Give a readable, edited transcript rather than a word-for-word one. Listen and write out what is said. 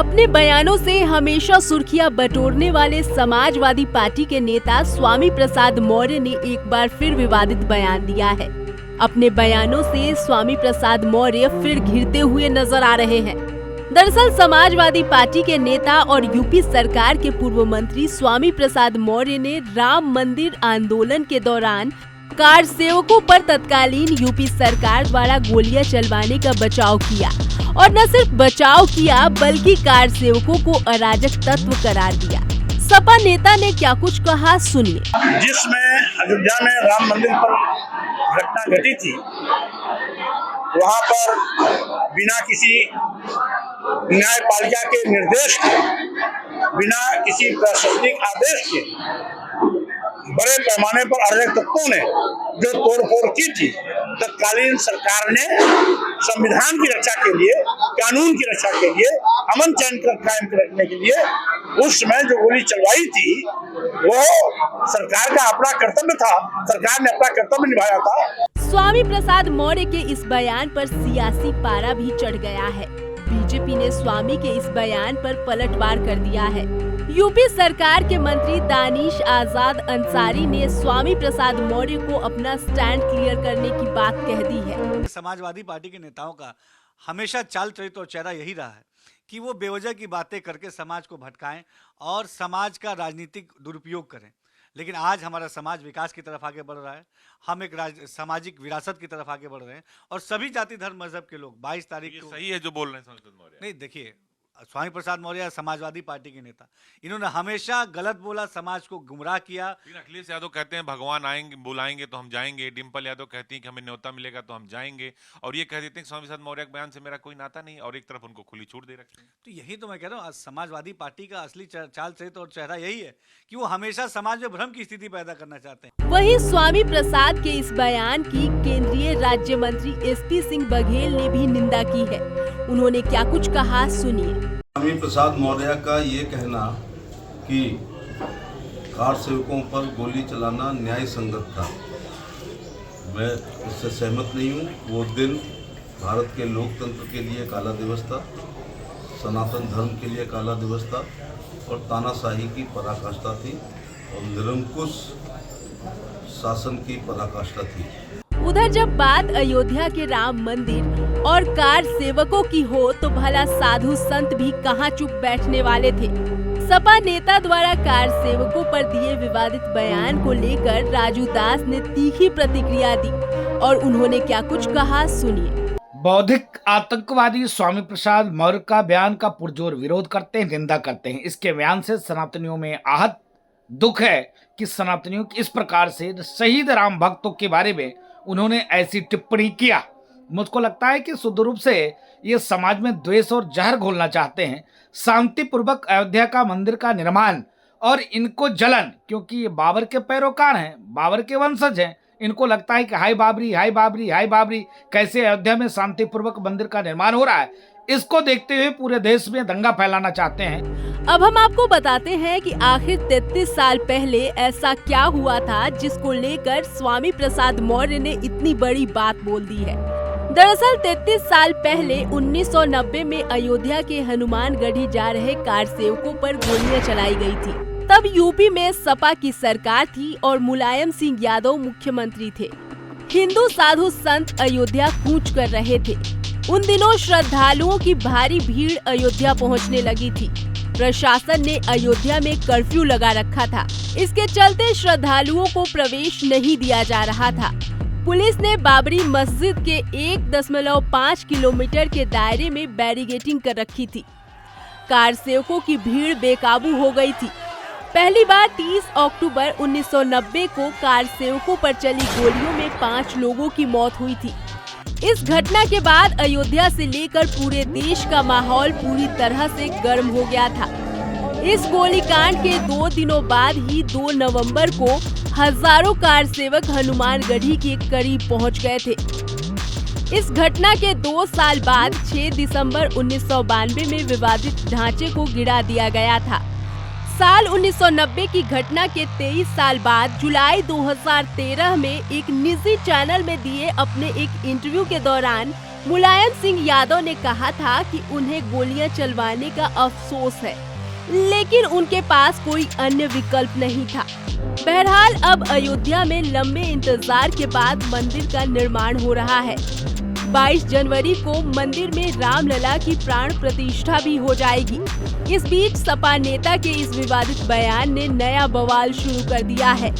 अपने बयानों से हमेशा सुर्खियां बटोरने वाले समाजवादी पार्टी के नेता स्वामी प्रसाद मौर्य ने एक बार फिर विवादित बयान दिया है। अपने बयानों से स्वामी प्रसाद मौर्य फिर घिरते हुए नजर आ रहे हैं। दरअसल समाजवादी पार्टी के नेता और यूपी सरकार के पूर्व मंत्री स्वामी प्रसाद मौर्य ने राम मंदिर आंदोलन के दौरान कार सेवकों पर तत्कालीन यूपी सरकार द्वारा गोलियां चलवाने का बचाव किया और न सिर्फ बचाव किया बल्कि कार सेवकों को अराजक तत्व करार दिया। सपा नेता ने क्या कुछ कहा, सुनिए। जिसमें अयोध्या में राम मंदिर पर घटना घटी थी, वहां पर बिना किसी न्यायपालिका के निर्देश के, बिना किसी प्रशासनिक आदेश के बड़े पैमाने पर अराजक तत्वों ने जो तोड़फोड़ की थी, तत्कालीन सरकार ने संविधान की रक्षा के लिए, कानून की रक्षा के लिए, अमन चैन कायम रखने के लिए उस समय जो गोली चलवाई थी, वो सरकार का अपना कर्तव्य था। सरकार ने अपना कर्तव्य निभाया था। स्वामी प्रसाद मौर्य के इस बयान पर सियासी पारा भी चढ़ गया है। बीजेपी ने स्वामी के इस बयान पर पलटवार कर दिया है। यूपी सरकार के मंत्री दानिश आजाद अंसारी ने स्वामी प्रसाद मौर्य को अपना स्टैंड क्लियर करने की बात कह दी है। समाजवादी पार्टी के नेताओं का हमेशा चाल चरित्र और चेहरा यही रहा है कि वो बेवजह की बातें करके समाज को भटकाएं और समाज का राजनीतिक दुरुपयोग करें। लेकिन आज हमारा समाज विकास की तरफ आगे बढ़ रहा है। हम एक सामाजिक विरासत की तरफ आगे बढ़ रहे हैं और सभी जाति धर्म मजहब के लोग 22 तारीख को सही है जो बोल रहे हैं स्वामी प्रसाद मौर्य। नहीं, देखिए, स्वामी प्रसाद मौर्य समाजवादी पार्टी के नेता, इन्होंने हमेशा गलत बोला, समाज को गुमराह किया। अखिलेश यादव कहते हैं भगवान आएंगे, बुलाएंगे तो हम जाएंगे। डिम्पल यादव कहती हैं कि हमें न्योता मिलेगा तो हम जाएंगे, और ये कह देते हैं कि स्वामी प्रसाद मौर्य के बयान से मेरा कोई नाता नहीं, और एक तरफ उनको खुली छूट दे रखते हैं। तो यही तो मैं कह रहा हूँ, समाजवादी पार्टी का असली चाल चरित्र और चेहरा यही है कि वो हमेशा समाज में भ्रम की स्थिति पैदा करना चाहते हैं। वहीं स्वामी प्रसाद के इस बयान की केंद्रीय राज्य मंत्री एसपी सिंह बघेल ने भी निंदा की है। उन्होंने क्या कुछ कहा, सुनिए। स्वामी प्रसाद मौर्य का ये कहना कि कार सेवकों पर गोली चलाना न्याय संगत था, मैं इससे सहमत नहीं हूँ। वो दिन भारत के लोकतंत्र के लिए काला दिवस था, सनातन धर्म के लिए काला दिवस था, और तानाशाही की पराकाष्ठा थी और निरंकुश शासन की पराकाष्ठा थी। उधर जब बात अयोध्या के राम मंदिर और कार सेवकों की हो तो भला साधु संत भी कहां चुप बैठने वाले थे। सपा नेता द्वारा कार सेवकों पर दिए विवादित बयान को लेकर राजू दास ने तीखी प्रतिक्रिया दी और उन्होंने क्या कुछ कहा, सुनिए। बौद्धिक आतंकवादी स्वामी प्रसाद मौर्य का बयान का पुरजोर विरोध करते हैं, निंदा करते हैं। इसके बयान से सनातनियों में आहत दुख है कि सनातनियों की इस प्रकार से शहीद राम भक्तों के बारे में उन्होंने ऐसी टिप्पणी किया। मुझको लगता है कि शुद्ध रूप से ये समाज में द्वेष और जहर घोलना चाहते हैं। शांतिपूर्वक अयोध्या का मंदिर का निर्माण और इनको जलन, क्योंकि ये बाबर के पैरोकार हैं, बाबर के वंशज हैं। इनको लगता है कि हाय बाबरी, हाय बाबरी, हाय बाबरी, कैसे अयोध्या में शांतिपूर्वक मंदिर का निर्माण हो रहा है। इसको देखते हुए पूरे देश में दंगा फैलाना चाहते हैं। अब हम आपको बताते हैं कि आखिर 33 साल पहले ऐसा क्या हुआ था जिसको लेकर स्वामी प्रसाद मौर्य ने इतनी बड़ी बात बोल दी है। दरअसल 33 साल पहले 1990 में अयोध्या के हनुमानगढ़ी जा रहे कार सेवकों पर गोलियां चलाई गई थी। तब यूपी में सपा की सरकार थी और मुलायम सिंह यादव मुख्यमंत्री थे। हिंदू साधु संत अयोध्या कूच कर रहे थे। उन दिनों श्रद्धालुओं की भारी भीड़ अयोध्या पहुंचने लगी थी। प्रशासन ने अयोध्या में कर्फ्यू लगा रखा था। इसके चलते श्रद्धालुओं को प्रवेश नहीं दिया जा रहा था। पुलिस ने बाबरी मस्जिद के 1.5 किलोमीटर के दायरे में बैरिकेडिंग कर रखी थी। कार सेवकों की भीड़ बेकाबू हो गई थी। पहली बार 30 अक्टूबर 1990 को कार सेवकों पर चली गोलियों में 5 लोगों की मौत हुई थी। इस घटना के बाद अयोध्या से लेकर पूरे देश का माहौल पूरी तरह से गर्म हो गया था। इस गोलीकांड के 2 दिनों बाद ही 2 नवंबर को हजारों कार सेवक हनुमानगढ़ी के करीब पहुंच गए थे। इस घटना के 2 साल बाद 6 दिसंबर 1992 में विवादित ढांचे को गिरा दिया गया था। साल 1990 की घटना के 23 साल बाद जुलाई 2013 में एक निजी चैनल में दिए अपने एक इंटरव्यू के दौरान मुलायम सिंह यादव ने कहा था कि उन्हें गोलियां चलवाने का अफसोस है, लेकिन उनके पास कोई अन्य विकल्प नहीं था। बहरहाल अब अयोध्या में लंबे इंतजार के बाद मंदिर का निर्माण हो रहा है। 22 जनवरी को मंदिर में रामलला की प्राण प्रतिष्ठा भी हो जाएगी। इस बीच सपा नेता के इस विवादित बयान ने नया बवाल शुरू कर दिया है।